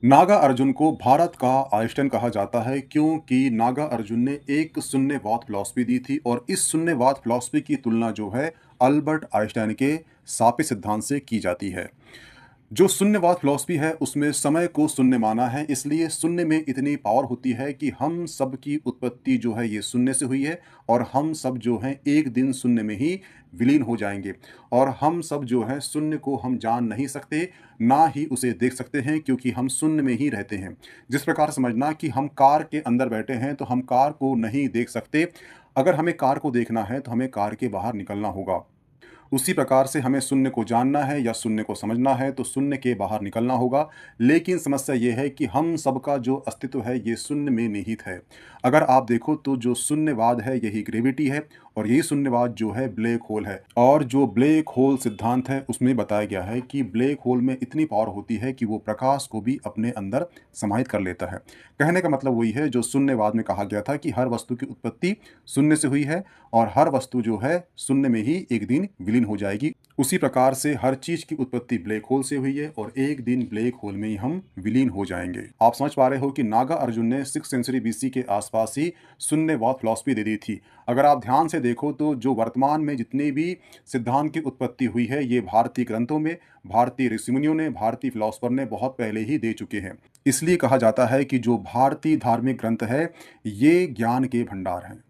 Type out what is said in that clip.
नागा अर्जुन को भारत का आइंस्टाइन कहा जाता है क्योंकि नागा अर्जुन ने एक शून्यवाद फिलॉसफी दी थी और इस शून्यवाद फिलॉसफी की तुलना जो है अल्बर्ट आइंस्टाइन के सापेक्ष सिद्धांत से की जाती है। जो शून्यवाद फिलॉसफी है उसमें समय को शून्य माना है, इसलिए शून्य में इतनी पावर होती है कि हम सब की उत्पत्ति जो है ये शून्य से हुई है और हम सब जो हैं एक दिन शून्य में ही विलीन हो जाएंगे। और हम सब जो है शून्य को हम जान नहीं सकते, ना ही उसे देख सकते हैं, क्योंकि हम शून्य में ही रहते हैं। जिस प्रकार समझना कि हम कार के अंदर बैठे हैं तो हम कार को नहीं देख सकते। अगर हमें कार को देखना है तो हमें कार के बाहर निकलना होगा। उसी प्रकार से हमें शून्य को जानना है या शून्य को समझना है तो शून्य के बाहर निकलना होगा। लेकिन समस्या ये है कि हम सबका जो अस्तित्व है ये शून्य में निहित है। अगर आप देखो तो जो शून्यवाद है यही ग्रेविटी है और यही शून्यवाद जो है ब्लैक होल है। और जो ब्लैक होल सिद्धांत है उसमें बताया गया है कि ब्लैक होल में इतनी पावर होती है कि वो प्रकाश को भी अपने अंदर समाहित कर लेता है। कहने का मतलब वही है जो शून्यवाद में कहा गया था कि हर वस्तु की उत्पत्ति शून्य से हुई है और हर वस्तु जो है शून्य में ही एक दिन विलीन हो जाएगी। उसी प्रकार से हर चीज की उत्पत्ति ब्लैक होल से हुई है और एक दिन ब्लैक होल में ही हम विलीन हो जाएंगे। आप समझ पा रहे हो कि नागा अर्जुन ने 6th सेंचुरी बीसी के आसपास ही शून्यवाद फिलॉसफी दे दी थी। अगर आप ध्यान से देखो तो जो वर्तमान में जितनी भी सिद्धांत की उत्पत्ति हुई है ये भारतीय ग्रंथों में, भारतीय ऋषिमुनियों ने, भारतीय फिलोसफर ने बहुत पहले ही दे चुके हैं। इसलिए कहा जाता है कि जो भारतीय धार्मिक ग्रंथ है ये ज्ञान के भंडार हैं।